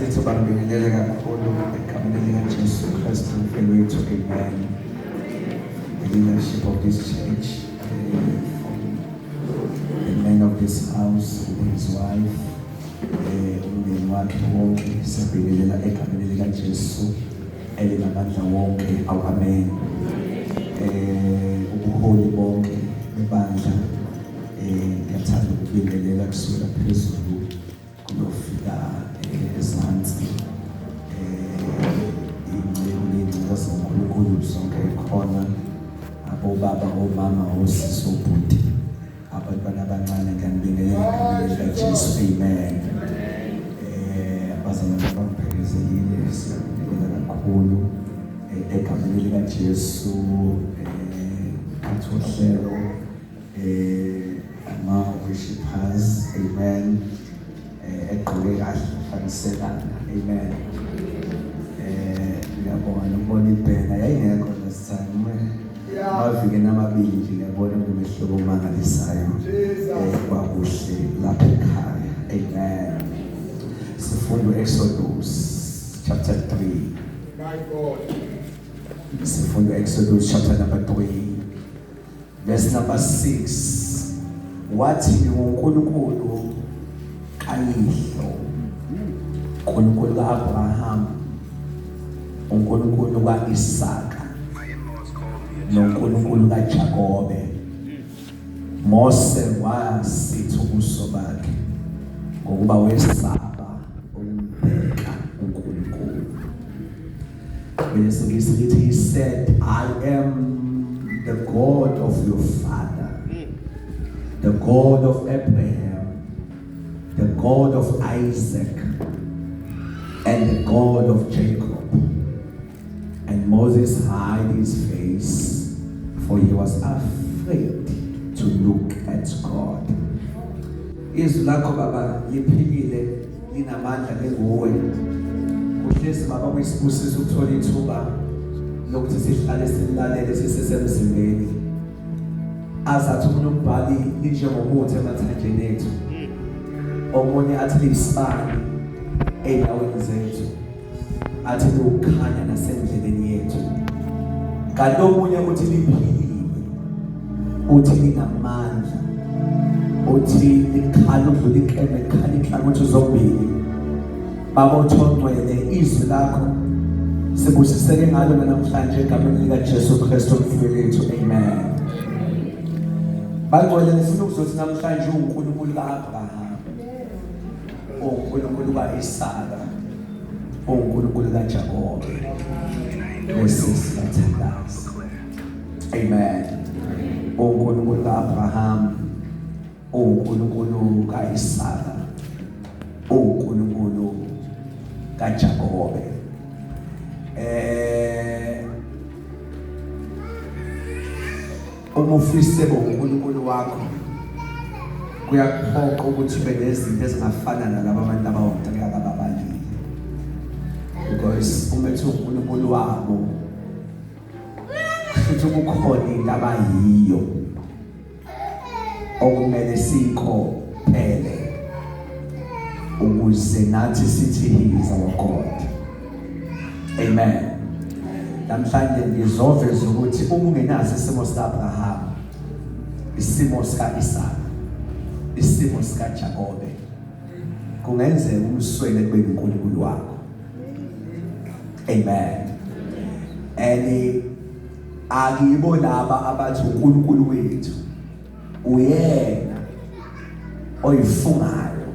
Sithi bangibingelela kakhulu egameni likaJesu Kristu umfeli wethu. Amen. The leadership of this church, the man of this house with his wife, umndeni wakhe wonke siyabingelela egameni likaJesu elinamandla wonke. Amen. Ubuholi bonke bebandla ngiyathanda ukubingelela kusukela phezulu kuyofika ezansi. Ingcebo zaNkulunkulu zonke khona, abobaba, omama, osisi, obhuti, abantwana abancane, ngiyanibingelela egameni likaJesu. Amen. Abazalwane bangiphekezelile, siyabingelela kakhulu egameni likaJesu. Uhlelo ama-worshipers, amen, egqoke kahle faniselana, amen. Ngiyabonga nokubona ibhena yayingekho lesithime amavikeni amabili nje, ngiyabona kunemehluko omangalisayo kwakuhle lapha ekhaya. Amen. Sifunda Exodus chapter 3. My God. Sifunda Exodus chapter number 3 verse number 6. Wathi uNkulunkulu kayihlo, uNkulunkulu ka-Abraham, uNkulunkulu ka-Isaka, noNkulunkulu kaJakobe, Mose wasithi ubuso bakhe ngokuba wesaba umbheka uNkulunkulu. He said, I am the God of your father, the God of Abraham, the God of Isaac, and the God of Jacob. And Moses hid his face, for he was afraid to look at God. Izwi lakho baba liphilile, linamandla, linguwe. Kuhlezi baba kuyisibusiso ukuthola ithuba lokuthi sihlale silalele sisesemzimbeni. Azathi umbhali linjengomuthi emathanjeni ethu, omunye athi liyisibani ey'ndaweni zethu, athi liwukhanya nasendleleni yethu, kanti omunye uthi liphilile, uthi linamandla, uthi likhala udlula ikeme, likhala inhlangothi zombili. Baba uthongcwele, izwi lakho sibusiseke ngalo namhlanje egameni likaJesu Kristu umfeli wethu. Amen. Bangcwele ngifuna ukuzothi namhlanje uNkulunkulu ka-Abraham, uNkulunkulu ka-Isaka, uNkulunkulu kaJakobe, osisi bathandaza. Amen. uNkulunkulu ka-Abraham, uNkulunkulu ka-Isaka, uNkulunkulu kaJakobe. Uma ufise uNkulunkulu wakho, kuyaphoqa ukuthi ube nezinto ezingafana nalabo abantu abawomtaka ababalile, because uma ethi uNkulunkulu wabo futhi kukhona into abayiyo okumele sikhophele ukuze nathi sithi he is our God. Amen. Namhlanje ngizoveza ukuthi uma ungenazo isimo sika-Abraham, isimo sika-Isaka, isimo sikaJakobe, kungenzeka umswele kube uNkulunkulu wakho. Amen. Akibo laba abathi uNkulunkulu wethu uyena oyifungayo,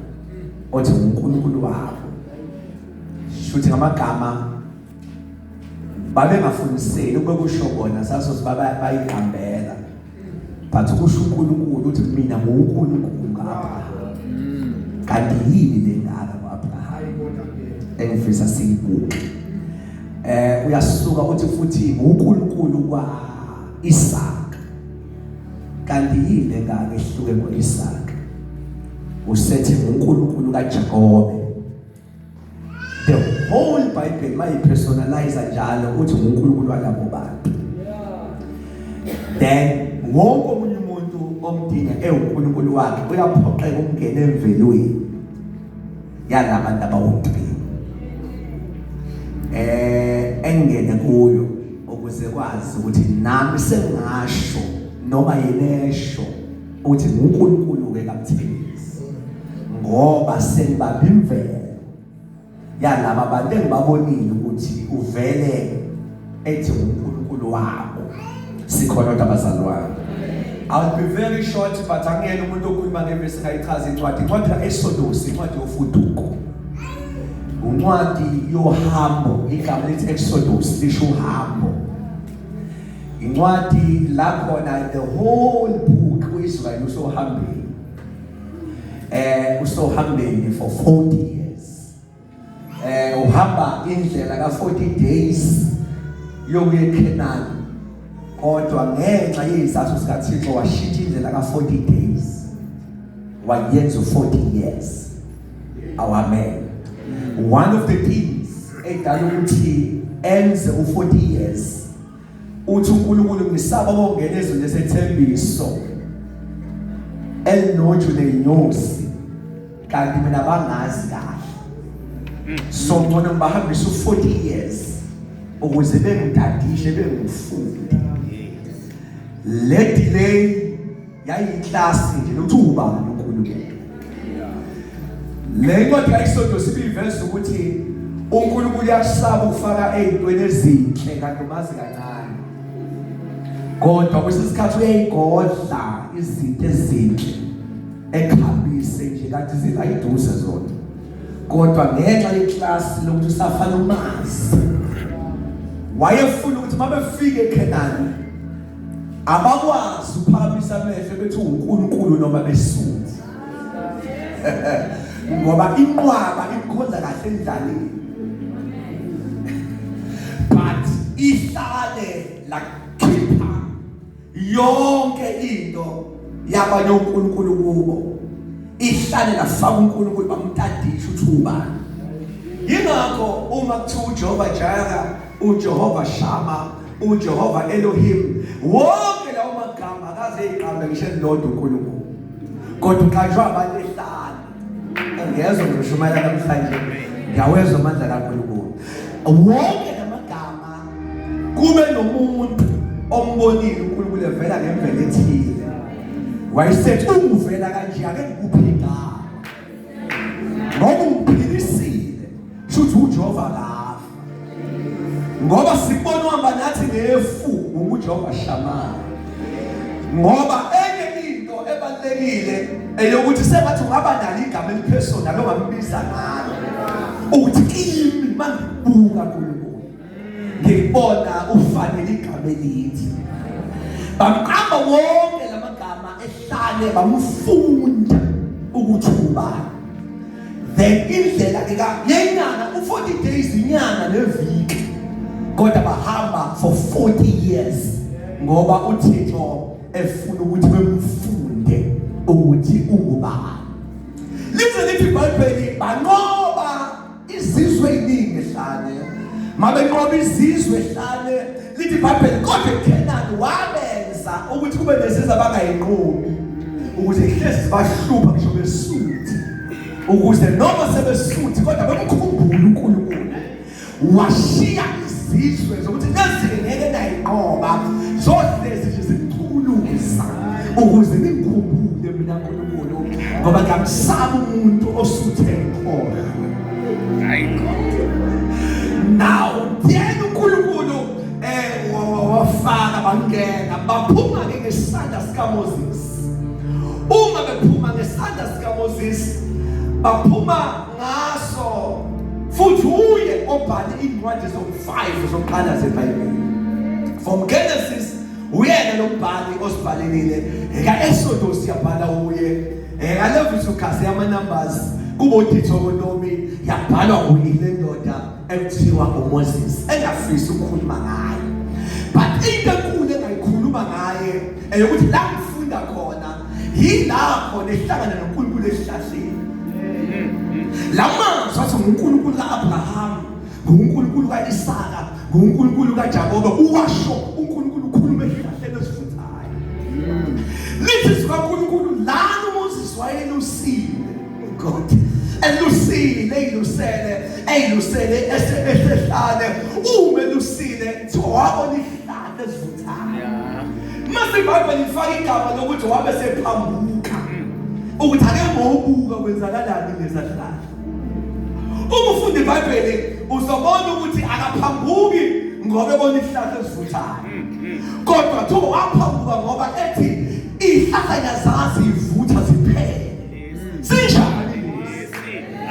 othi uNkulunkulu wakho. Shuthi ngamagama babengafundiseli ukube kusho bona sasothi bayiqambela, but kusho uNkulunkulu uthi mina nguNkulunkulu ka-Abraham. Kanti yini le ngaka ku-Abraham engifisa siyibuke? Uyasuka uthi futhi uNkulunkulu kwa-Isaka. Kanti yini le ngaka ehluke ngo-Isaka? Usethi uNkulunkulu kaJakobe. The whole Bible mayipersonalize njalo uthi uNkulunkulu walabo bantu. Then wonke omunye umuntu omdinga uNkulunkulu wakhe uyaphoqeka ukungena emvelweni yalabantu abawu-3. engene kuyo ukuze kwazi ukuthi nami sengasho noma yinesho uthi uNkulunkulu ke kaMthengisi ngoba sengibamba imvelo yalabo abantu engibabonile ukuthi uvele ethi uNkulunkulu wabo sikhona abazalwane. I'll be very short but angiyena umuntu okhuluma ngemvesi ngayichaza incwadi kaExodus, incwadi yofuduko, incwadi yohambo. Igama lithi Exodus lisho uhambo. Incwadi la khona the whole book uIsrael usohambeni for 40 years. Uhamba indlela ka 40 days yokuya eKhanani. Kodwa ngenxa yezizathu zikaThixo washintsha indlela ka 40 days wayenza 40 years. Amen. One of the things edala ukuthi enze 40 years uthi uNkulunkulu ngisaba bongena ezweni lesethembiso elinoju nenyosi kanti mina bangazi kahle. So ngona ngibahambisa 40 years ukuze bengidadishe bengifunde. Le delay yayiclass nje ukuthi ubani uNkulunkulu. Le ncwadi kaExodus ibiveza ukuthi uNkulunkulu uyasaba ukufaka ezintweni ezinhle kanti umazi kancane. Kodwa kwesikhathi uyayigodla izinto ezinhle ekhambise nje kanti zilayiduze zona. Kodwa ngenxa yeclass lokuthi usafana umazi wayefuna ukuthi mabefike eKhanani abakwazi uphakamisa amehlo bethi uNkulunkulu noma besuthi. Ngoba inqwaba ikhonza kahle endlaleni but ihlale la khipha yonke into yabanye uNkulunkulu kubo, ihlale la faka uNkulunkulu bamtadisha uthi ubani. Yingakho uma kuthiwa uJehova Jireh, uJehova Shama, uJehova Elohim, wonke lawo magama akaze eyiqambe ngisho elilodwa uNkulunkulu, kodwa uqanjwa abantu ehlala. Ngiyezwa ngishumela namhlanje, ngiyawezwa amandla kaNkulunkulu. Wonke lamagama kube nomuntu ombonile uNkulunkulu evela ngemvelo ethile. Wayesethi unguvela kanje ake ngikuphe igama. Ngoba ungiphilisile, shuthi uJehova kafa. Ngoba sibona uhamba nathi ngefu uJehova Shama. Ngoba enye into ebalekile eyokuthi sebathi ungaba nalo igama elipersonal ongambiza ngalo. Uthi kimi mangibuka kuNkulunkulu ngibona ufanele igama elithi. Bamqamba wonke lamagama ehlale bamfunda ukuthi ubani. Then indlela yenyanga u40 days inyanga neviki. Kodwa bahamba for 40 years ngoba uThixo efuna ukuthi bemfunde ukuthi ungubani. Lize lithi iBhayibheli banqoba izizwe eziningi ehlane. Mabenqoba izizwe ehlane lithi iBhayibheli kodwa eKhanani wabenza ukuthi kube nezizwe abangayinqobi ukuze ihlezi bahlupha ngisho besuthi ukuze noma sebesuthi kodwa bemkhumbule uNkulunkulu. Washiya izizwe zokuthi nezike ngeke nayinqoba zohlezi nje ziculuza ukuze ngikhumbule mina uNkulunkulu ngoba ngamsaba umuntu osuthe khona. Now then uNkulunkulu wafaka bangena baphuma ngesandla sikaMoses. Uma bephuma ngesandla sikaMoses baphuma ngaso futhi uye obhala incwadi zo5 zokuqala zeBhayibheli. From Genesis uyena lombhali osibhalelile kaExodus yabhala uye kaLeviticus yama-Numbers kubo Deuteronomy yabhalwa uyile ndoda ekuthiwa uMoses engafisi ukukhuluma ngayo. But into enkulu engayikhuluma ngaye eyokuthi la ngifunda khona yilapho nehlangana noNkulunkulu esihlahleni. Lamazwi athi uNkulunkulu kaAbraham, uNkulunkulu kaIsaka, uNkulunkulu kaJakobe uwasho uNkulunkulu ukhuluma esihlahleni esifuthayo. Lithi sikaNkulunkulu lana uMoses wayelusile God elusele esehlane uma elusile kuthiwa wabona isihlahla esivuthayo. Mase iBhayibheli lifaka igama lokuthi wabe sephambuka ukuthi ake ngobuka kwenzakalani lesahlahla. Uma ufunda iBhayibheli uzobona ukuthi akaphambuki ngoba ebona isihlahla esivuthayo, kodwa kuthiwa waphambuka ngoba ethi izihlahla nyazazi ivutha ziphele. Sinjani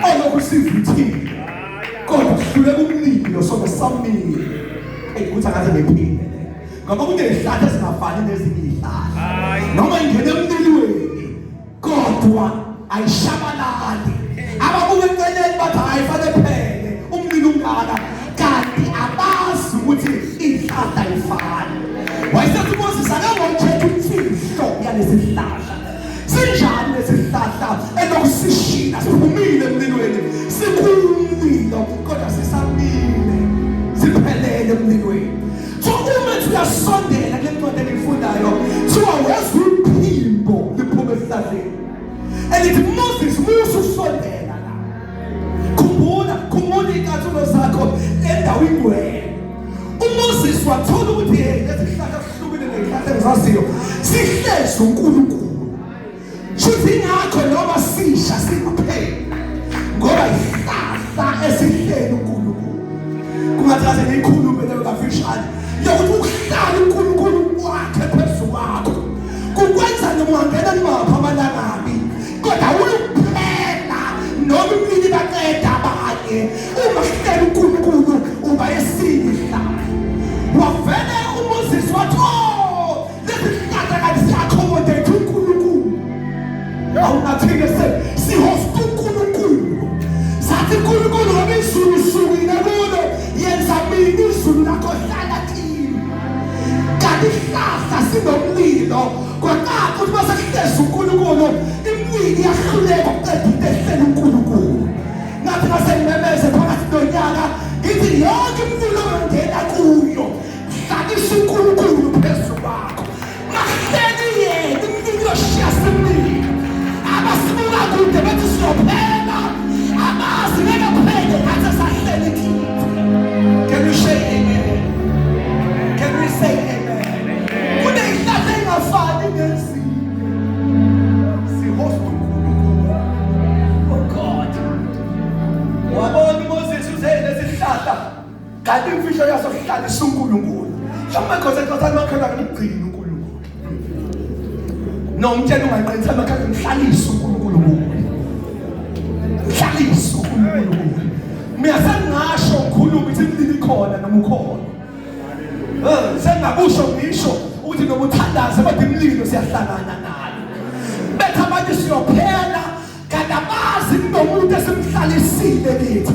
olokhu sivuthile kodwa kuhluleka umlilo sobe samile ukuthi akaze bephinde ngoba kunezihlahla ezingafani nezinye izihlahla noma ingene emlilweni kodwa ayishabalali. Ababuke eceleni bathi ayifane phele umlilo ungaka kanti abazi ukuthi izihlahla ayifani. Wayesethi uMoses akangothetha imfihlo yalesihlahla. Sinjani lesihlahla elokusishina siphumile emlilweni sikumlilo kodwa sisamile siphelele emlilweni. So uma uyasondela kule ncwadi engifundayo kuthiwa wezwa iphimbo liphuma esihlahleni elithi Moses mususondela la. Khumbula iy'cathulo zakho endaweni wena. uMoses wathola ukuthi lesihlahla sihlukile nezihlahla engizaziyo sihlezi uNkulunkulu. Shuthi ngakho noma sisha singapheli ngoba isihlahla esihleli uNkulunkulu. Kungathaze ngikhulume leyo kafishane yokuthi ukuhlala uNkulunkulu wakhe phezu kwakho kukwenza noma ungangena nimaphi amalangabi kodwa ukuphela noma imini baqeda abanye. Uma sihleli uNkulunkulu uba esinye isihlahla. Wavele uMoses wathi lesi sihlahla kanti siyaaccommodate uNkulunkulu. Awunathike sihosta uNkulunkulu sathi uNkulunkulu ngoba izulu sukile kulo yenza mina izulu lakho hlala kini. Kanti isihlahla sinomlilo kodwa ukuthi mase kuhlezi uNkulunkulu imlilo iyahluleka ukuqeda into ehleli uNkulunkulu. Ngathi ngasengimemeze phakathi nonyaka ngithi yonke imlilo ongena kuyo hlalisa uNkulunkulu phezu kwakho. Mahleli yena imlilo yoshiya simlilo abasibuka kude bethi siyophela amazi ngeke kuphele ngathi sahleli kithi. Can you say amen? Can we say amen? Kunezihlahla ezingafani nezinye sihosta uNkulunkulu. Oh God, wabona uMoses uze lesihlahla kanti imfihlo yaso hlalisa uNkulunkulu. Mhlawumbe khona makhala ngigcina uNkulunkulu. Nomtshela ungaqinisa makhala ngihlalisa uNkulunkulu kuwe. Hlalisa uNkulunkulu kuwe. Mina sengasho ngikhuluma ukuthi imlilo ikhona noma ukhona. Sengakusho ngisho ukuthi noma uthandaze kodwa imlilo siyahlangana nayo. Bethu abantu siyophela kanti abazi nomuntu esimhlalisile kithi.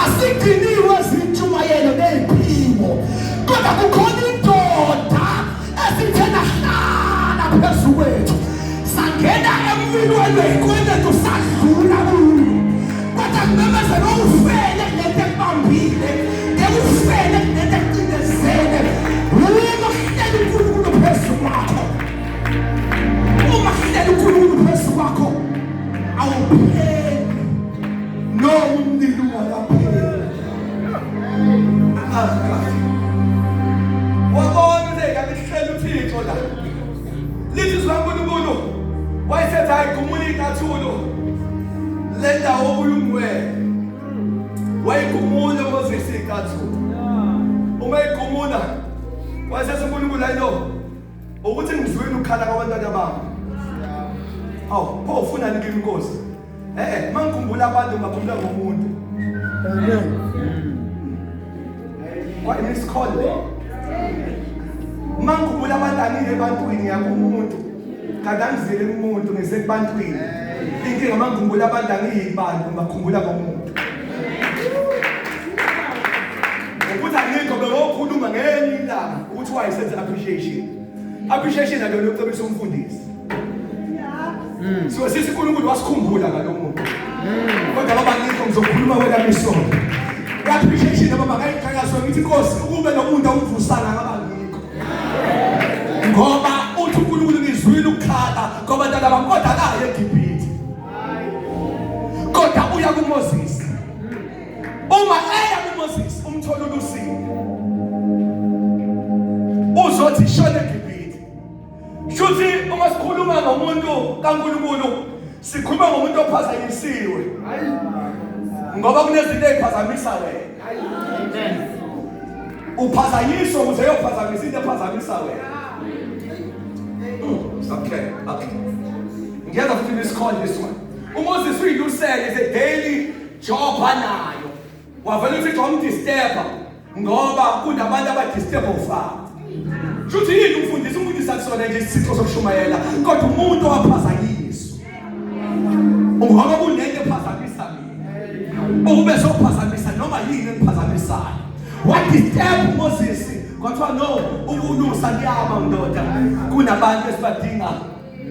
Asigciniwe izintshumayelo neziphiwo kodwa kukhona indoda esithena hlala phezu kwethu. Sangena emlilweni wey'kweletu sadlula kuyo kodwa kumemezela ufele kulento ekubambile ngekufele kulento ekucindezele. Uma kuhleli uNkulunkulu phezu kwakho, uma kuhleli uNkulunkulu phezu kwakho awupheli noma umlilo ungakapheli. Wabona kanti kuhleli uThixo la. Lithi zikaNkulunkulu wayesethi hayi gumula iy'cathulo le ndawo obuyungwele. Wayigumula uMoses iy'cathulo. Uma eyigumula wayesethi uNkulunkulu hayi lo ukuthi ngizwini ukukhala kwabantwana bami. Hawu pho ufunani kimi Nkosi? Mangikhumbula abantu ngakhumbula ngomuntu. What is called? Mangikhumbula abantu anike ebantwini yakumuntu. Kanti angizile kumuntu ngisebantwini. Inkinga mangikhumbula abantu angiyibantu ngakhumbula ngomuntu. Ukuthi angikho bewokhuluma ngenye indaba ukuthi wayesenze appreciation. Appreciation alo lokucebisa umfundisi. So sisi uNkulunkulu wasikhumbula ngalo muntu. Kodwa ngoba ngikho ngizokhuluma wena misona. Appreciation noma bakayiqhakazo ngithi Nkosi ukube nomuntu awuvusana ngabangikho. Ngoba uthi uNkulunkulu ngizwile ukukhala kwabantwana bami kodwa akaye eGibhithe. kodwa uya kuMoses. Uma eya kuMoses umthola ulusini. Uzothi shona eGibhithe. Shuthi uma sikhuluma ngomuntu kaNkulunkulu sikhuluma ngomuntu ophazanyisiwe. Ngoba kunezinto eziphazamisa wena. Amen. Uphazanyiswa ukuze uyophazamisa into ephazamisa wena. Okay. Ngiyeza futhi nisikhona this one. uMoses uyilusele is a daily job anayo. Wavela uThixo wamdisturba ngoba kunabantu abadisturba ufaka. Shuthi yini umfundisi akusona nje isithixo sokushumayela kodwa umuntu owaphazanyiswa. Ngoba kunento ephazamisa mina. Ukube sophazamisa noma yini ephazamisayo. What disturb Moses? Kwathiwa no, ukulusa liyama ndoda. Kunabantu esibadinga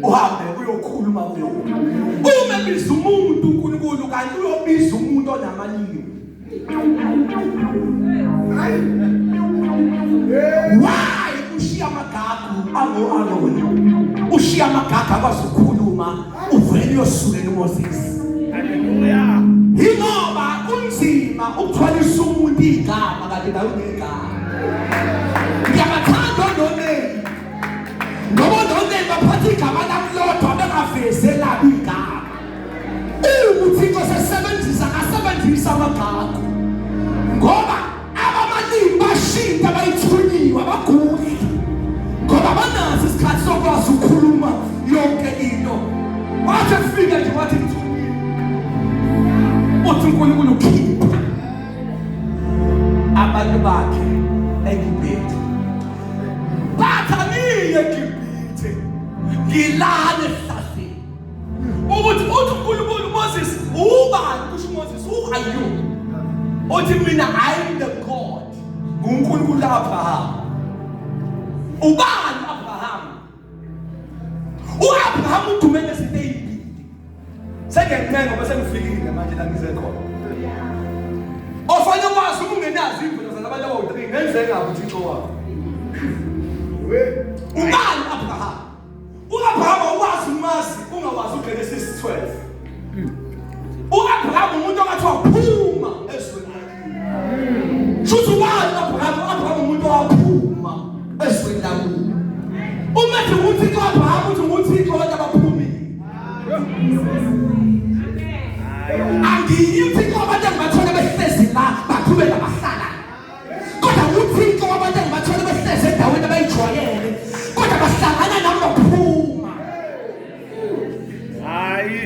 uhambe uyokhuluma kuyo. Uma biza umuntu uNkulunkulu kanti uyobiza umuntu onamalimi. Why ushiya amagagu ango ushiya amagagu akwazi ukukhuluma uvele uyosuke noMoses. Hallelujah. Ingoba kunzima ukuthwalisa umuntu igama kanti nawe unegama. Ngiyabathanda ononeni. Ngoba ononeni baphatha igama lamlodwa bengaveze labo igama. UThixo sesebenzisa ngasebenzisa amagagu. Ngoba abamalimi bashinda bayithunyiwe abaguli. Ngoba banazi isikhathi sokwazi ukukhuluma yonke into. Wathi fika nje wathi uthi uNkulunkulu ukhipha abantu bakhe eGibhithe. Bathaniye eGibhithe ngilane ehlathini. Uthi uNkulunkulu Moses ubani kusho Moses who are you? Uthi mina I am the God. nguNkulunkulu Abraham. Ubani Abraham? uAbraham uthumele izinto Sekencenga bese ngifikile manje la ngizekhona. Ofanye kwazi ungenazi impilo zalabantu abawu3 ngenzeka uThixo wakho. Ubani Abraham? uAbraham wazi uMasi ungawazi uGenesis 12. uAbraham umuntu okathiwa phuma esweni. Shuthi ubani Abraham umuntu owaphuma esweni lakho. Umethi uThixo Abraham uthi uThixo wabaphumile. Angiyithi abantu engibathole behlezi la baqhubeka bahlala. Kodwa uThixo abantu engibathole behlezi endaweni abayijwayele. Kodwa bahlangana nami baphuma. Hayi.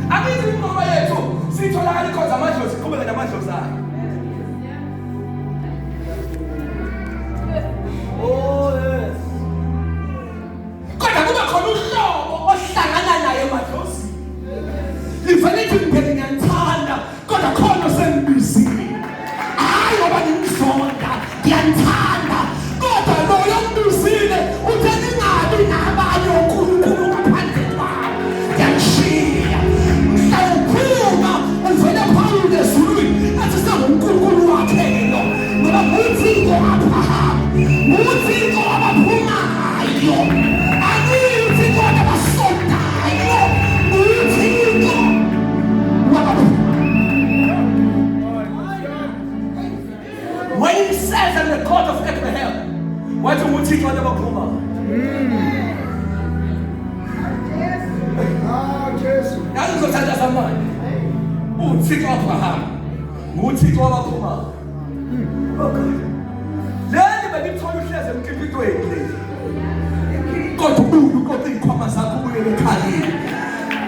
Abizi ngoba yethu sitholakala ikhoza amadlozi siqhubeka namadlozi ayo. Oh yes. Kodwa kuba khona uhlobo ohlangana naye madlozi. Ivele ngibheke ngiyathanda kodwa khona sengibizile. Hayi ngoba ngimzonda ngiyathanda kodwa lo yongibizile uthe ningabi nabanye oNkulunkulu ngaphandle kwami. Ngiyashiya. Mhlawumbe uvele phawula ezulwini athi senguNkulunkulu wakhe lo. Ngoba uThixo Abraham, uThixo abaphumayo. When he says in the court of Abraham, what do you think on the Bakuma? That is what I just mind. Who think Abraham? Who think Bakuma? Okay. Then when you told you shares and keep it going. God to you got the Kwamasa Kuwe Kali.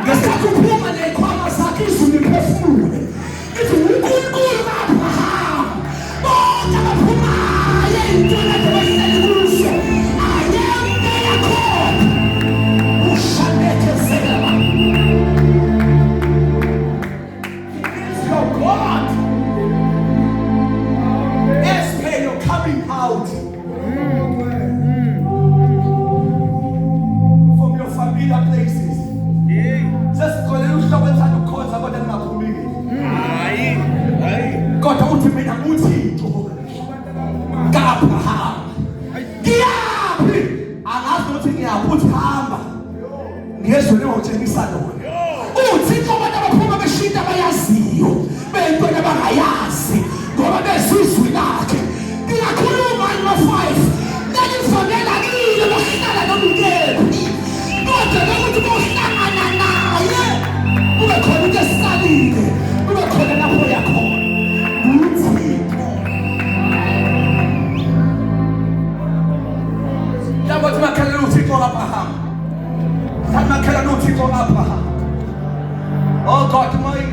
The Saku woman and Kwamasaki is the perfume. It's a good Abraham. Oh, Tabapuma, I am doing it. I am their God. Who shall make a sailor? He is your God. Yes, you're coming out. Places. Just ezweni ongitshengisa lona. Uthixo abantu abaphuma beshintsha abayaziyo beyintwana abangayazi ngoba bezizwi lakhe. Ngingakhuluma ngo-5 nalifakela kile bahlala nomkephi kodwa ukuthi bohlangana naye kube khona into esisalile kube khona lapho yakhona uThixo. Yabathi makhala uThixo Abraham. Makhala uThixo Abraham. Oh God, my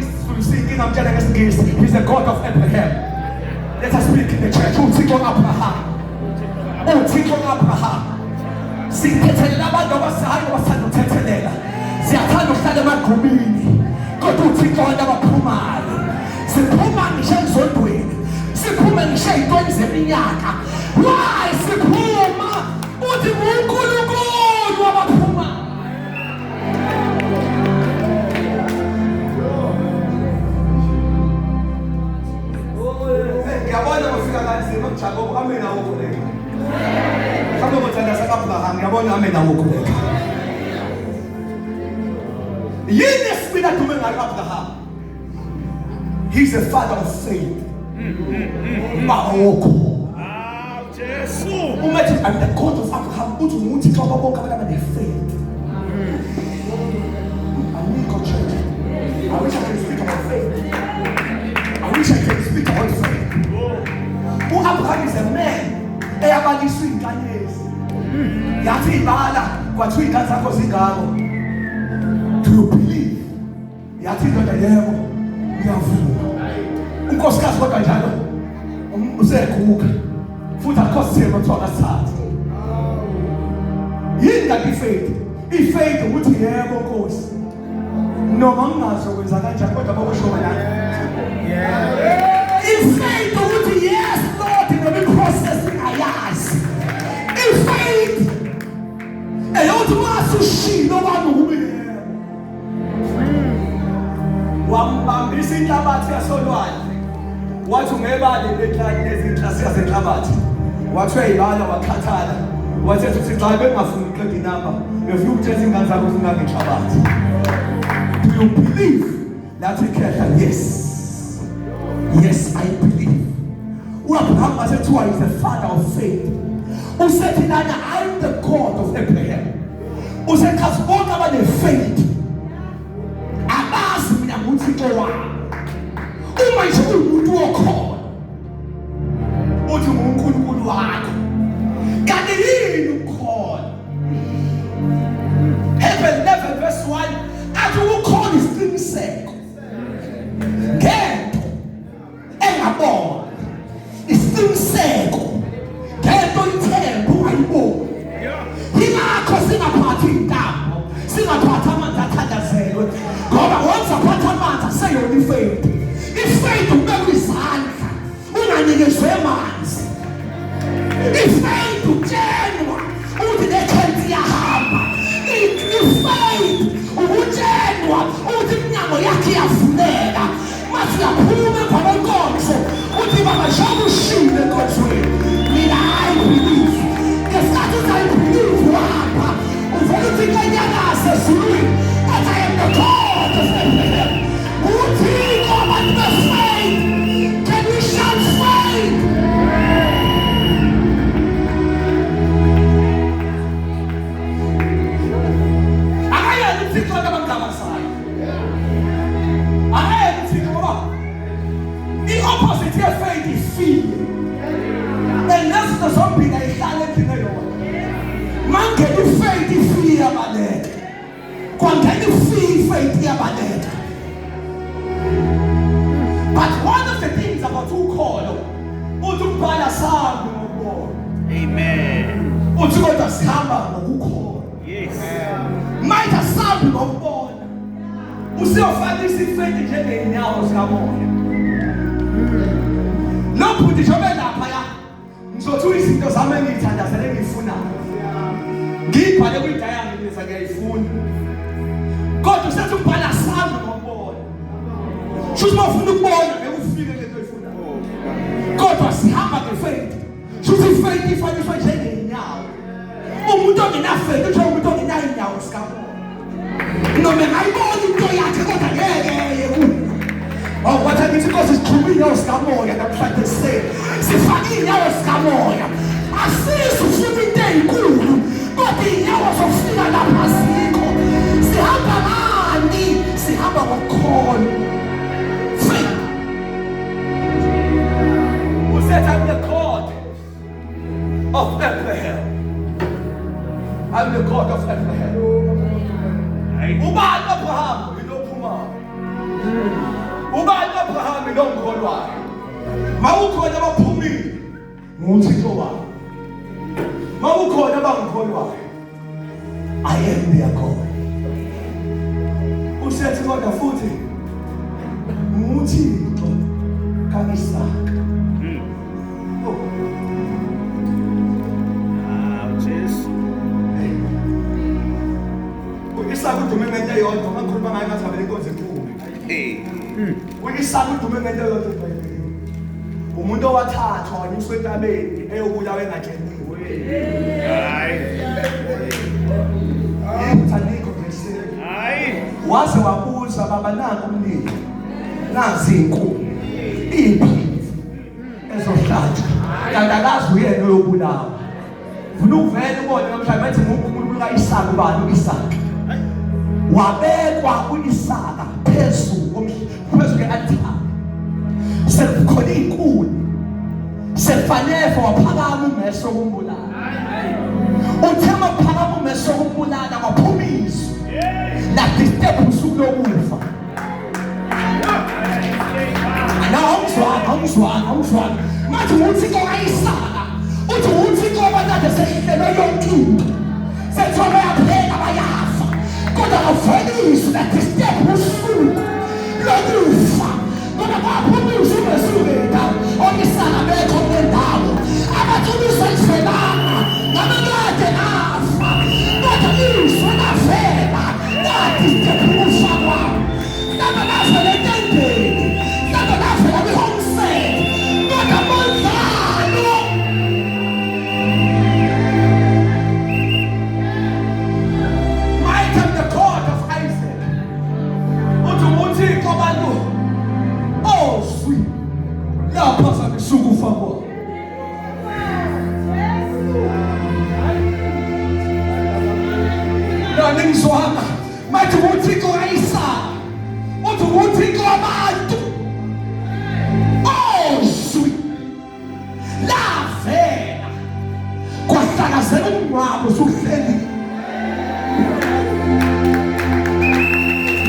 singing, I'm telling us this. He's the God of Abraham. Let us speak in the church. Uthixo Abraham. Uthixo Abraham. Sithethelela abantu abasayo abasanda uthethelela. Siyathanda ukuhlala emagqumini. Kodwa uThixo abantu abaphumayo. Siphuma ngisho ezondweni. Siphuma ngisho ey'ntweni zeminyaka. Why siphuma? Uthi uNkulunkulu wabaphumayo. Ngiyabona ngifika kanzima kuJakobe amena ukukhuleka. Kambe ngothanda sakaAbraham ngiyabona amena ukukhuleka. Yini esifika dume ngakaAbraham? He's a father of faith. Mawoko. Ah, Jesu. Umethi I'm the God of Abraham. Uthi umuthi xa bonke abantu abane-faith. Amigo church. I wish I could speak about faith. I wish I could speak about faith. Abraham is a man eyabaliswa inkanyezi yathi ibala kwathiwa ingane zakho zingako. Do you believe? Yathi indoda yebo ngiyavuma. Unkosikazi kodwa njalo useguga futhi akho sithemba kuthiwa asithathe. Yini kanti ifaith? Ifaith ukuthi yebo Nkosi noma ngingazokwenza kanjani kodwa bakusho wena. Ifaith ukuthi yes Lord noma processing ayazi. Ifaith eyokuthi masushilo abantu kube wambambisa inhlabathi yasolwandle wathi ungebale lezinhlasi yasenhlabathi wathi uyayibala wakhathala wathi uthi xa bengafuni uqeda inamba befuna ukuthetha ingane zakho zingangenhlabathi. Do you believe that we can? Yes. Yes, I believe. Abraham was a father of faith. Who said, I am the God of Abraham. Who said, because all about the faith. Abbas mina muthixo wami. Uma nje umuntu okhona. Uthi uNkulunkulu wakho. Kanti yini ukhona? Hebrews 11 verse 1 athi ukhona isiqiniseko. Ngento engabona. Isiqiniseko. Ngento ithemba ungayiboni. Yingakho singaphathi intambo, singaphathi amanzi athandazelwe. Ngoba once aphatha amanzi aseyona ifaith. Ifaith ubeka izandla, unganikezwe amanzi. Ifaith utshelwa ukuthi lekhenzi iyahamba. Ifaith ukutshelwa ukuthi iminyango yakhe iyavuleka. Mase yaphuma kwabenkonzo uthi baba njengoba ushilo enkonzweni. Mina I believe. Ngesikhathi usayibhilive wapha uvela uthi inkanyakazi ezulwini athi I am the God of Abraham. Uthixo abantu be-faith. Can we shout faith? Akayena uthixo abantu abamgamasayo. Akayena uthixo ngoba i-opposite ye-faith ifile. Nezinto zombili ayihlale endlini eyodwa. Mangena ifaith ifile iyabaleka. Kwangena ifaith iyabaleka. But one of the things about ukholo uthi ukubhala sahambi ngokubona. Amen. Uthi kodwa sihamba ngokukholwa. Yes. Manje asahambi ngokubona. Usiyofanisa ifaith njengeenyawo zikamoya. Lokhu nje njengoba lapha ya ngizothi izinto zami engiyithandazele engiyifunayo. Ngibhale kwidayari bese ngiyayifuna. Kodwa usethi ubhala sami ngokubona. Shuthi mawufuna ukubona ngeke ufike lento oyifunayo. Kodwa sihamba ngefaith. Shuthi ifaith ifaniswa njengeenyawo. Umuntu ongenafaith uthi umuntu ongenayo inyawo sikamoya. Sichuma inyawo zikamoya namhlanje sifake inyawo zikamoya. Asizufuna into ezinkulu kodwa inyawo zofika lapha zikho. Sihamba ngani? Sihamba ngokukholwa. Faith. Who said I'm the God of Bethlehem? I'm the God of Bethlehem. Ubani Abraham nginophuma. Ubani Abraham ngomkholwayo. Mawukhona abaphumile nguThixo wami. Mawukhona abangikholwayo. I am their God. Usethi kodwa futhi nguThixo kaIsaka. Isaka udume ngento eyodwa ngakhuluma ngayo ngathi abele inkonzo enkulu. Isaka udume ngento eyodwa eBhayibhelini. Umuntu owathathwa wanyuswa entabeni eyobulawa engatsheliwe. Yimthandiko ngesimo. Waze wabuza baba nanku umlilo. Nazi inkulu. Iphi ezohlatshwa. Kanti akazi uyena oyobulawa. Ufuna ukuvela ubone namhlanje bathi umuntu kaIsaka ubani uIsaka. Wabekwa uIsaka phezulu ke-altar. Sekukhona inkuni. Sefanele waphakama umeso kumbulala. Uthe maphakama umeso kumbulala waphumisa. Like step usuku lokufa. Awungizwanga. Manje uThixo kaIsaka. Uthi uThixo abantwana sehlelo yonke into. Sethole yaphela bayafa. Kodwa awufanisi that step usuku lokufa. Ngoba baphumisa umesuke ndawo. Onisana bekho kwendawo. Abathumisa iselanga. Ngamangade afa. Kodwa izwe lafela. That step ufa kwawo. Naba lafela entendeni. Naba lafela kwihomestead. Kodwa mondlalo. Might have the God of Isaac. Uthi abantu. Oh sweet. Lapha sakusukufa kwabo. Ngizwana manje uThixo kaIsaka uthi uThixo abantu sweet lavela kwahlakazela umngcwabo usuhleli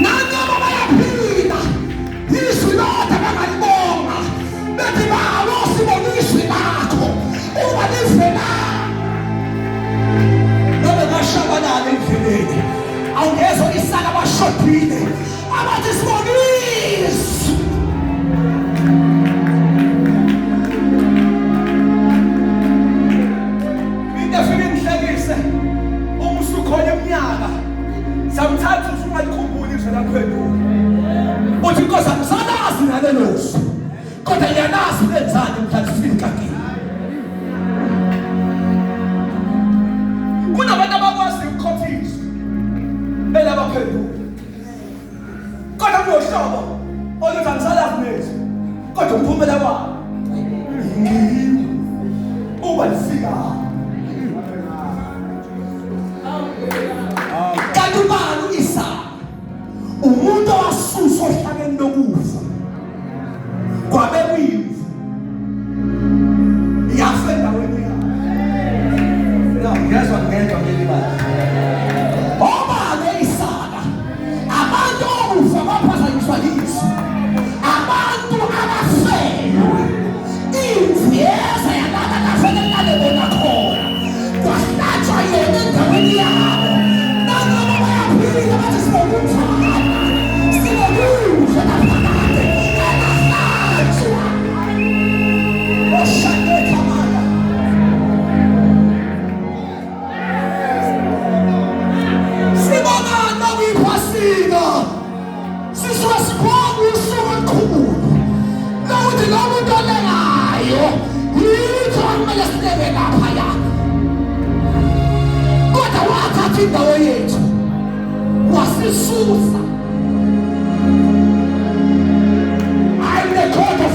nanoma bayaphila izwi lodwa bangalibonga bethi balo sibona izwi lakho uma livela noma bashabalala endleleni awungezwa Isaka abashodile abathi sibonise ngifike ngihlekise uma usukhona eminyaka sometimes usungalikhumbuli izwi lakho elulo uthi inkosi angisalazi nalelo zwi kodwa ngiyalazi lenzani mhlawumbe sifika kini kunabantu abakwazi ukukhothisa elabaphenduka kodwa kunohlobo oluthi angisalazi nezi kodwa umphumela wabo uba lifika kanti ubani uIsaka umuntu owasuswa ohlakeni lokufa kwabekuyimvu yafe endaweni yakhe ngezwa ngedwa ngelibali abantu okufa baphazanyiswa yiso abantu abafelwe imvu yeza yalala nafelelale bona khona kwahlatshwa yona endaweni yabo nanoma bayaphila bathi sinokumfana sinokudla naphakade enahlatshwa oshadetha mala sibonana kwiphasika sisuke sibonga usuku olukhulu lokuthi lo muntu olenayo yitho kumele silebe laphaya kodwa wathatha indawo yethu wasisusa I'm the God of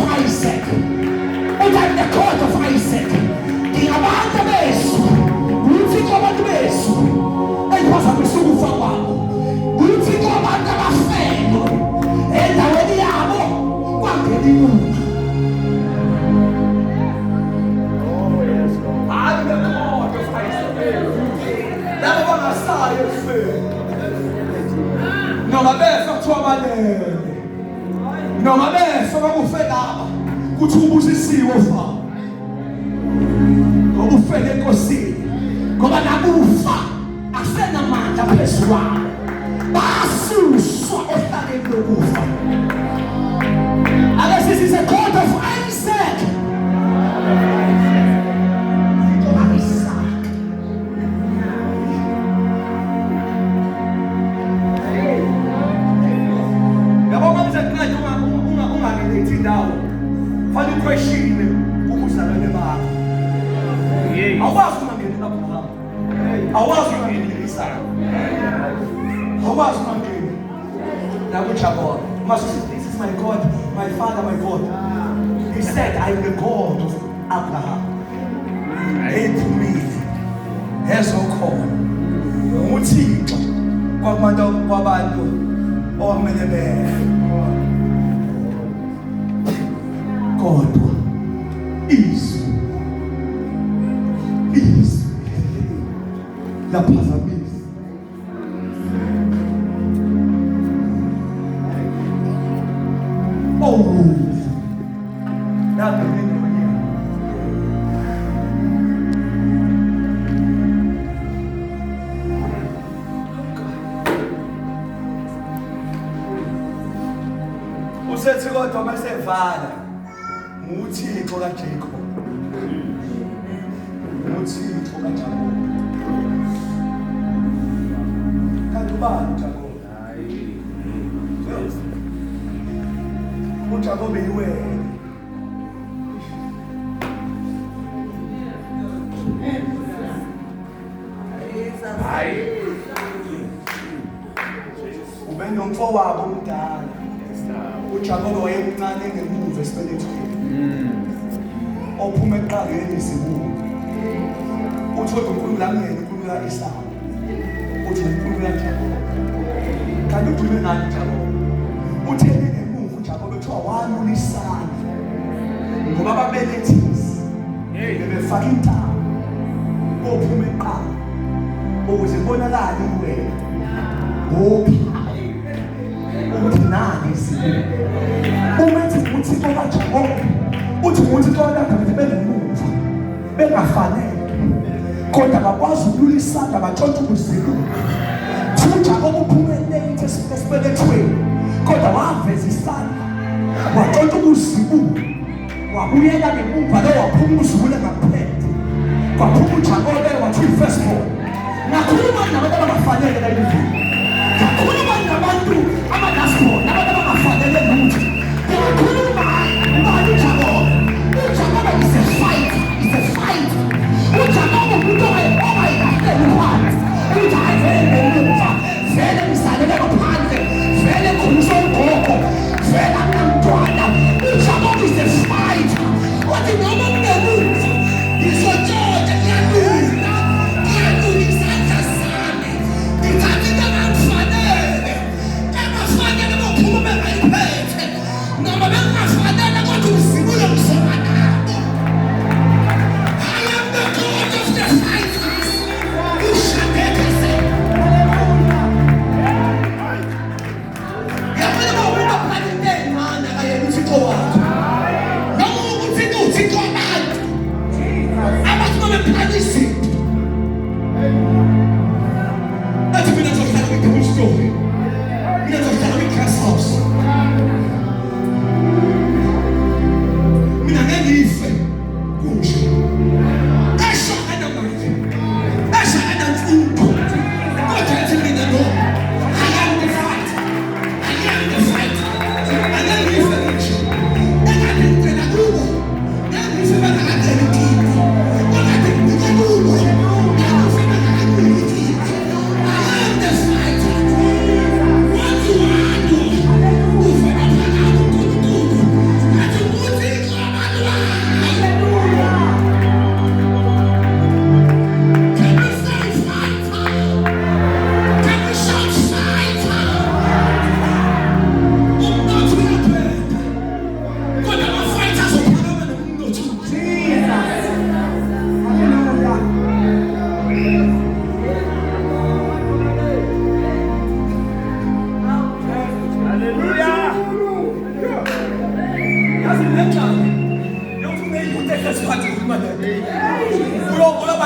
noma befa kuthiwa balele, noma befa bakufe laba kuthi ubusisiwe ufana ngoba ufele enkosini, ngoba nakufa asenamandla phezu kwabo, basuswa ehlaleni lokufa. Ake this is a God of Isaac. Fanele ukweshile ukuzalane bakho. Awazi umangeni kaBahamu. Awazi umangeni Isaka. Awazi umangeni nakuJakob. Must say, this is my God, my father, my God. He said, I am the God of Abraham. And to me, here's no call. Umuthixo kwabantu okumele bebe. Kodwa izwi laphazamisa. Usethi kodwa masevala uThixo kaJacob, uThixo kaJacob. Kanti ubani uJacob? uJacob yiwe. Ube nomfowabo omdala. uJakobe wayemncane ngemuva esibelethweni. Ophuma eqaleni isibuko. Uthi uNkulunkulu angene uNkulunkulu kaEsawu. Uthi uNkulunkulu kaJakobe. Kanti udume ngani uJakobe? Utheni ngemuva uJakobe kuthiwa walula isandla. Ngoba ababelethisi bebefaka intamo. Ophuma eqala. Ukuze kubonakale kuwena. Uthi nani isibuko. Umethi uThixo kaJakobe. Uthi uThixo kaDavide bengemuva. Bengafanele. Kodwa bakwazi ukulula isandla batshontsha ubuzilo. uJakobe uphumelele esibelethweni. Kodwa waveza isandla. Watshontsha ubuzilo. Wabuyela ngemuva lo waphuma uzule ngaphethe. Kwaphuma uJakobe wathi firstborn. Nakhuluma nabantu abafanele la endlini. Nakhuluma nabantu abanasibona, nabantu abafanele lutho. Nakhuluma ngani uJakobe. uJakobe is a fighter, is a fighter. uJakobe umuntu owayekahlela phansi. Uthi ayivele ngemuva, vele ngisalele ngaphandle, vele ngikhulisa ugogo, vele anamntwana. uJakobe is a fighter. Uthi noma ngemuva, ngizotshontsha ngiyalula. Ngiyalula isandla sami. Ngithatha into engangifanele.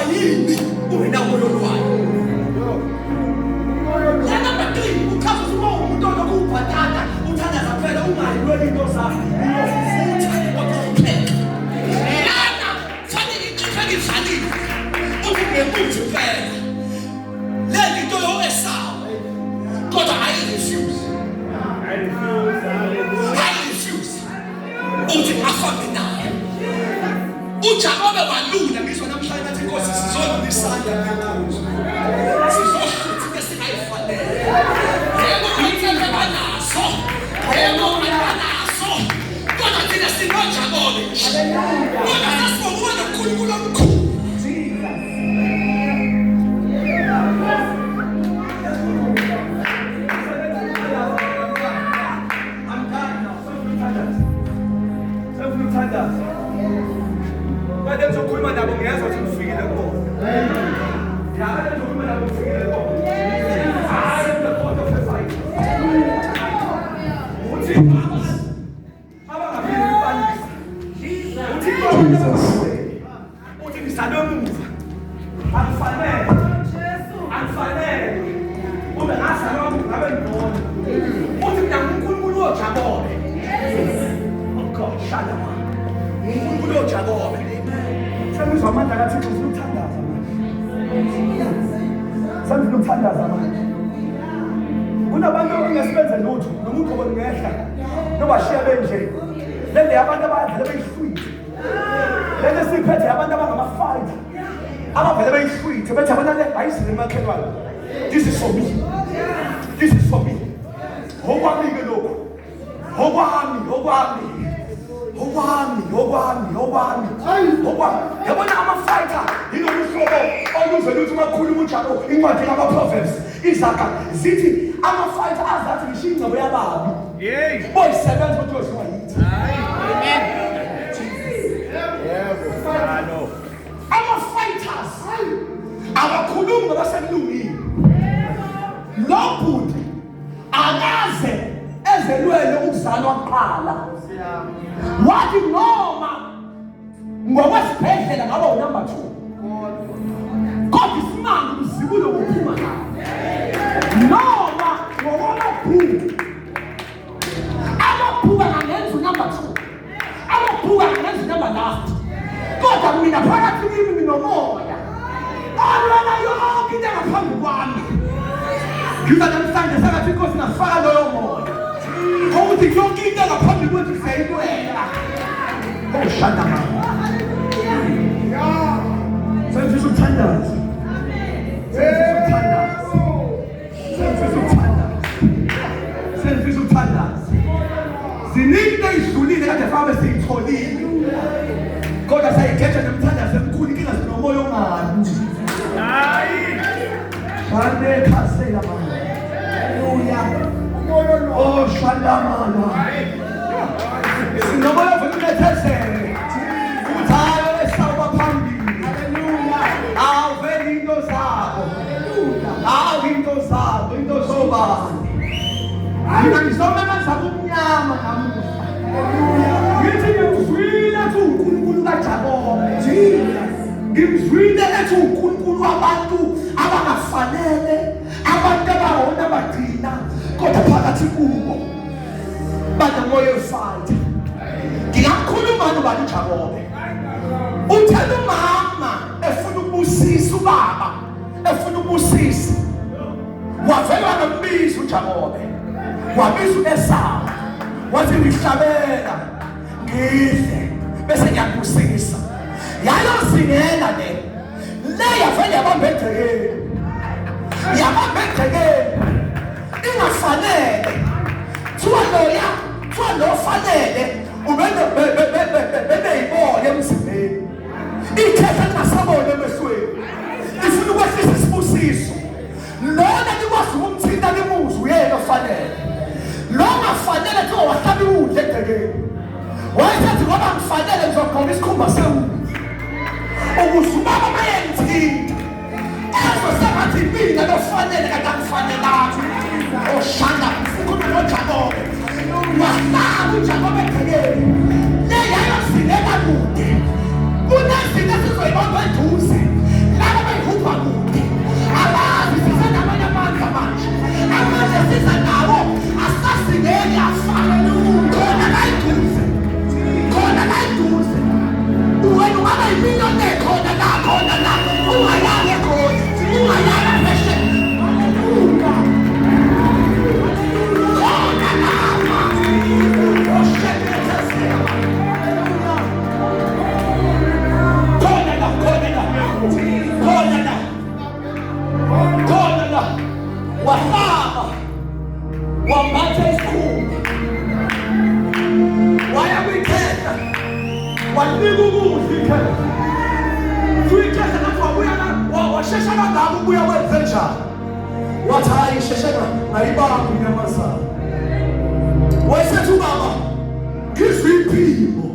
ngoba yini ungenamoyolwayo. Number 3, uchaza ukuthi umuntu onokubhatata uthandaza phela ungayilweli into zakho. Uthi phela le nto yowesawo kodwa I refuse uthi ahambe naye. uJakobe walula ngizwa namhlanje nathi inkosi sizodlisana ngenkosi sizohlutheka singayifanele yebo ngiyithembe banaso yebo banaso kodwa thina sinoJakobe kodwa sasibona uNkulunkulu omkhulu. Kadang sokulma nabo ngiyazwa ukuthi ufikile khona. Ya kadang sokulma nabo ufikile khona. Hayi ngakho fight. Uthi abangafiki ufanisa. Uthi ngisalomva. Akufanele. Akufanele. Ube ngasalwa ngabe ngcono. Uthi mina uNkulunkulu oJakobe. Okay, shada ma. uNkulunkulu oJakobe. Sengizwa amandla kaThixo ukuthandaza manje. Sengizwa ukuthandaza manje. Kunabantu abangasebenza lutho nomuntu obongehla nobashiya benje. Lende abantu abadla beyihlwithe. Lende siphethe abantu abangama-fighter. Abavele beyihlwithe bethi abantu le bayizile emakhelwane. This is for me. This is for me. Okwami ke lokho. Okwami. Yabona ama-fighter inobuhlobo oluvela ukuthi makhuluma uJakobe incwadi kama-Proverbs izaga zithi ama-fighter azathi ngisho ingcebo yababi boyisebenza ukuthi yoshiwa yithi. Ama-fighters abakhulumi ngoba sekulungile. Lo bhuti akaze ezelwele ukuzalwa kuqala. Wathi noma ngokwesibhedlela ngaba unumber 2 kodwa isimanga uzibulo ukuphuma nawo noma ngokwamabhuku amabhuku angenza unumber 2 amabhuku angenza unumber last kodwa mina phakathi kimi nomoya alwana yonke into engaphambi kwami ngiza namhlanje sakathi inkosi nafaka loyo moya ukuthi yonke into engaphambi kwethu siyayilwela. Shanda ma. Sengifisa ukuthandaza. Sengifisa ukuthandaza. Ziningi ezidlulile kade fabe siyitholile. Kodwa sayikhetha nomthandazo emkhulu inkinga sinomoya ongani. Hayi. Shande khasela mama. Haleluya. Oh Shandamana. Sinomoya vumilethezele. Uthayo esaba phambili. Haleluya. Awuveli into zabo. Haleluya. Into zabo, into zobani. Mina ngizomemeza kumnyama namuhla. Haleluya. Ngithi ngizwile ethi uNkulunkulu kaJakobe. Ngizwile ethi uNkulunkulu wabantu abangafanele, abantu abahona bagcina kodwa phakathi kubo banamoya ofight. Ngingakhuluma nobani uJakobe. Uthela umama efuna ukubusisa ubaba, efuna ukubusisa. Wavela nombizo uJakobe. Wabiza uEsawu. Wathi ngihlabela ngidle bese ngiyakubusisa. Yayozingela le yavele yabambegcekeni. Yabambegcekeni. Ingafanele Twa lo fanele bebeyibona emzimbeni. Ikhetha lingasabona emehlweni. Ifuna ukwehlisa isibusiso. Lona likwazi ukumthinta limuzwe uyena ofanele. Lo ngafanele kuthi wahlaba iwundle egcekeni. Wayethi ngoba ngifanele ngizogqoka isikhumba sewundle. Ukuze ubaba mayengithinta ezosebathi mina lofanele kade angifanelanga. Oshanda ukhuluma noJakobe. Wahlaba uJakobe egcekeni. Le yayozilela kude. Kunezinto esizoyibamba eduze. kanjani wathi hayi sheshana ngayibamba inyamazana wayesethi ubaba ngizwe iphimbo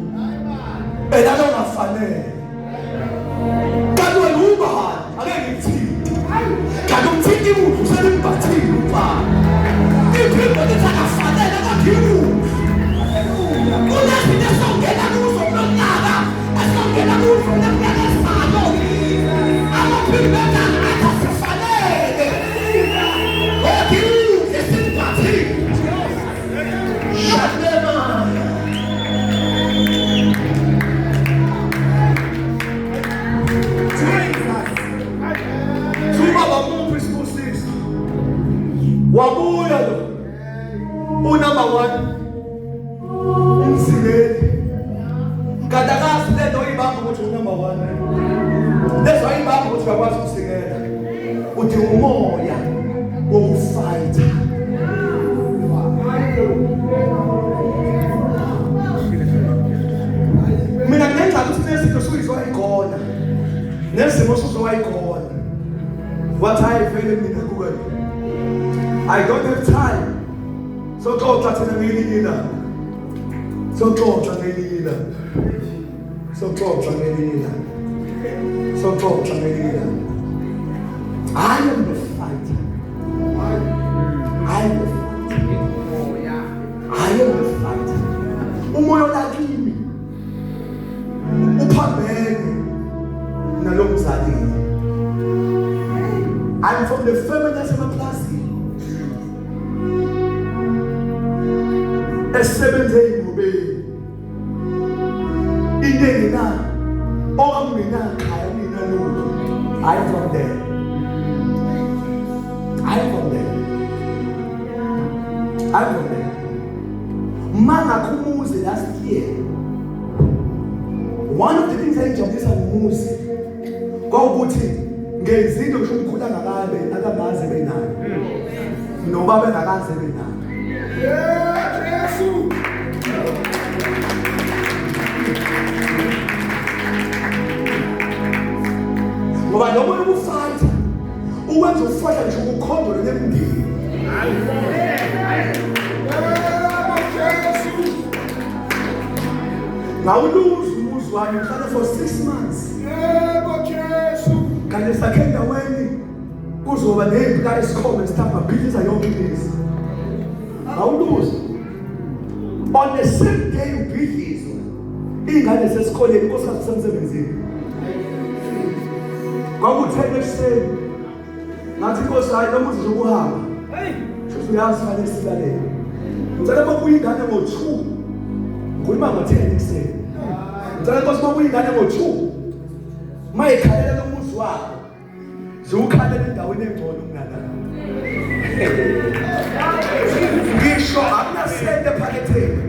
elalo ngafanele kanti wena ubani ake ngikuthinte kanti umthinti umuntu uselimbathile umfana iphimbo lithangafanele kodwa imuntu kunezinto esongena kuzo kulonyaka esongena kuzo leminyaka esayo amaphimbo akasifanele kodwa imuntu esimbathile shadema wabuya lo unumber 1 umzileli kadakazi lento ibamba ukuthi unumber 1 lezo ibamba ukuthi uyakwazi ukusingela uthi umoya wokufighter mina ngenxa ukuthi nezinto suyizwa ikhona nezimo suzwa ikhona what I feel mina kuwe I don't have time. So go to the meeting. So go to the meeting. So go to the meeting. So go to the meeting. I am the fighter. I am the fighter. I am the fighter. Umoyo lakini. Uphambene nalomzali. I'm from the feminine class. Esebenze ingubeni inengi na okamina khaya mina lutho I'm from there manga kumuzi last year one of the things engijabulisa ngumuzi kwawukuthi ngezinto ngisho umkhulu akangaze benayo nobaba engakaze benayo ngoba noma ukufayitha ukwenza ufahla nje ukukhondolo nemndeni ngawuluza umuzi wami ngihlala for 6 months kanti sakhe endaweni kuzoba nempi esikhombe sithatha philisa yonke lezi ngawuluza on the same day ubhidlizwa ingane sesikoleni nkosikazi semsebenzini kwakuthele ekuseni ngathi inkosi hayi noma uze ukuhamba shothi uyazi fanele silalele ngicela babuye ingane ngo-2 ngikhuluma ngo-10 ekuseni ngicela inkosi babuye ingane ngo-2 mayekhalela nomuzi wakho ziwukhalela endaweni engcono kunalana ngisho akunasente ephaketheni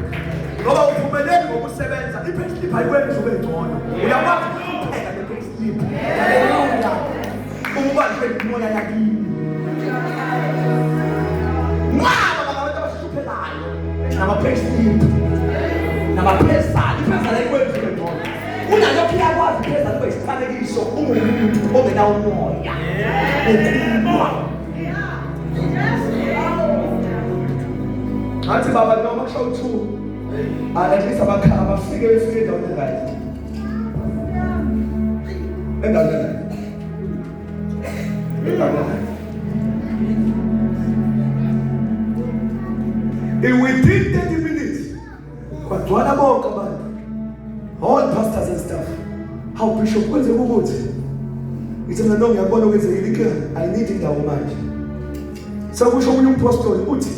ngoba uphumelele ngokusebenza i-payslip ayikwenzi ube ngcono uyakwazi ukupheka ne-payslip haleluya ubanjwe imoya yakini ngaba abantu abasihluphelayo nama-payslip nama-pesali ipesali ayikwenzi ube ngcono unalokhu iyakwazi ipesali ube isifanekiso ungumuntu ongenawo umoya ukulwa athi baba noma kusho 2 at least abafike befike endaweni right within 30 minutes kwagcwala bonke abantu all pastors and stuff how bishop kwenze ukuthi ngithi mina no ngiyabona ukwenzekile inkinga I need indawo manje sokusho umunye umpostoli uthi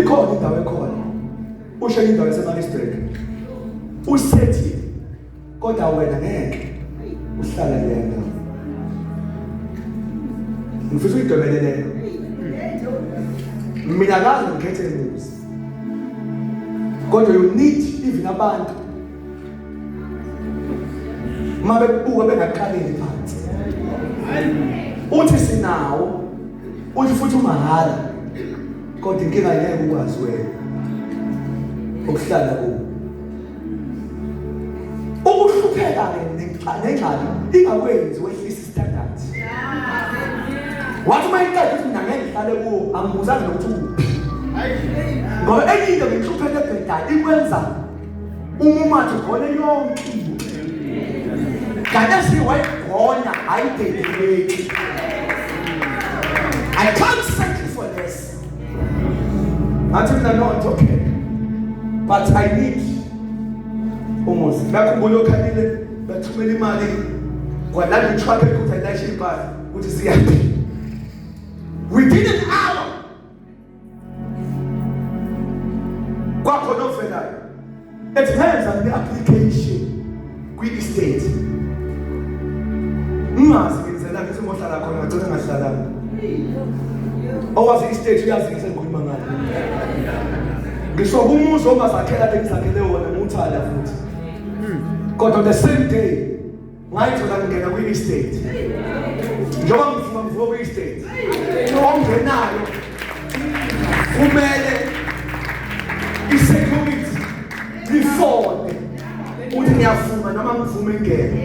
ikhona indawo ekhona usho indawo yaseMaritzburg usethi kodwa wena ngeke uhlala le ndawo ngifisa uyidobelele mina kazi ngikhethe umuzi kodwa you need even abantu mabe buka bengaqaleli phansi uthi sinawo uthi futhi umahala kodwa inkinga ngeke ukwazi wena ukuhlala kuwo ukuhlupheka nengxaki ingakwenzi wehlisa standard wathi uma iqeda ukuthi mina ngeke ngihlale kuwo angibuzanga nokuthi uphi ngoba enye into ngihlupheke ebhedayo ikwenza umumathe khona yonke into kanti siwayigonya ayidedileki. I can't settle for this. I think I'm not okay, but I need almost. Bakhumbula okhalile bathumela imali kwadala truck ukuthi ayidayishe ibhasi ukuthi siyapi. Within an hour kwakhona ovelayo it depends on the application kwi-estate. Ungazi ngenzela ukuthi ngohlala khona ngagcina ngahlalanga. Owazi i-estate uyazi ngisengikhuluma ngayo. Ngisho umuzi ongazakhela bengizakhele wona nguthala futhi. Kodwa the same day ngayithola ngingena kwi-estate. Njengoba ngivuka kwi-estate. Ongenayo kumele i-security lifone uthi ngiyavuma noma ngivume ngene.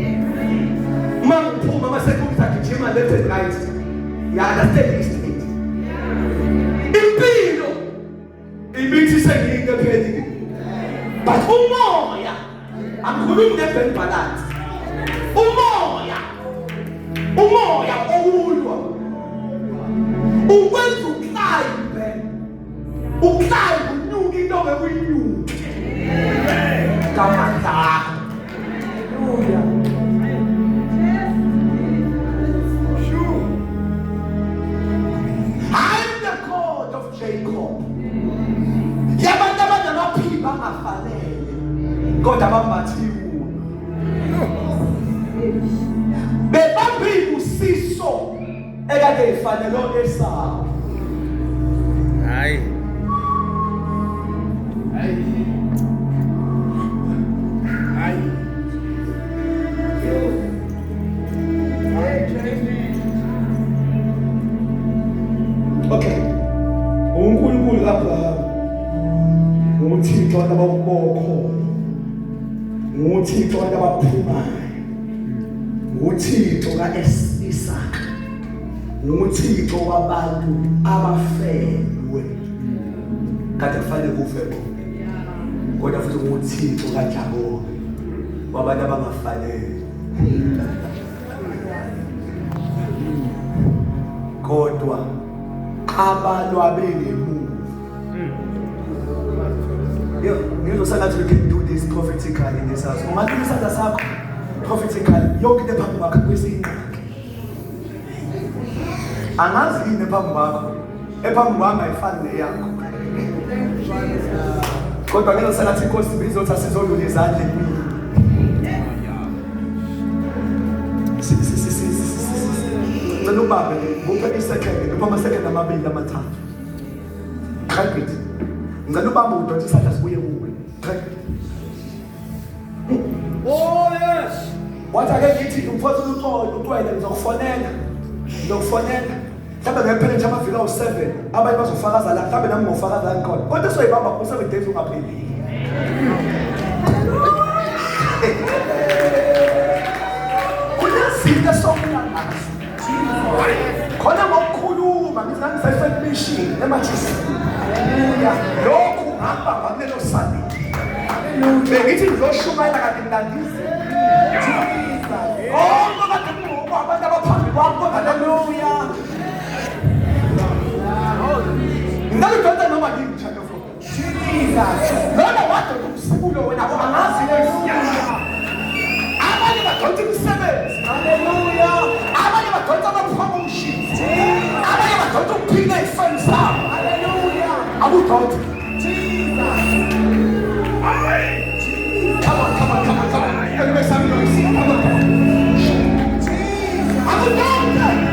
Uma ngiphuma ama-security agijima left and right, ya-understand i-estate. Impilo imithi sengiyinto ephelile, but umoya angikhulumi nge-bank balance. Umoya owulwa ukwenza uclimbe unyuka into bekuyinyuka ngamandla akho. I'm the God of Jacob. Yabantu abanamaphimbo angafanele kodwa bambathiwe. Bebambe usiso ekade ifanele Esau. Hayi. Okay. uNkulunkulu kaAbraham, uThixo wababokho, uThixo wabaphumayo, uThixo kaIsaka, uThixo wabantu abafelwe. Kade kufanele kufe bonke. Kodwa futhi uThixo kaJakobe wabantu abangafanele. Kodwa abalwa bengemuva. Ngizosalathi we can do this prophetically in this house. Ungathi isandla sakho prophetically yonke into phambi kwakho kwesingqaki. Angazi yini phambi kwakho ephambi kwami ayifani neyakho. Kodwa ngizosalathi inkosi bizothi asizolula izandla emini. Ngicela ubambe nguphe isecond ngipha ama-second amabili amathathu. Grab it. Ngicela ubambe udonse isandla sibuye kuwe. Grab it. Oh yes. Wathi ake ngithi umfowethu uTwele ngizokufonela. Mhlawumbe ngempela nje amaviki awu-7 abanye bazofakaza la, mhlawumbe nami ngofakaza la khona. Kodwa soyibamba ku-7 days ungapheli. Uyazinto sokulangazi. Khona ngokukhuluma ngisangisayifake mission emathisi. Haleluya. Lokhu hamba ngalelo sani. Bengithi ngizoshumayela kanti ngandisi. Oh, ngoba abantu abaphambi kwakho. Haleluya. Ngidaludonsa noma ngimthatha futhi. Jesus. Lona wathi umsibulo wena angazi lefuya. Abanye badonsa umsebenzi. Haleluya. Abanye badonsa ama-promotions. Abanye badonsa ukuphila iy'fani zabo. Haleluya. Akudonsa. Jesus. Come on. Let me make some noise. Come on. Jesus. Akudonsa.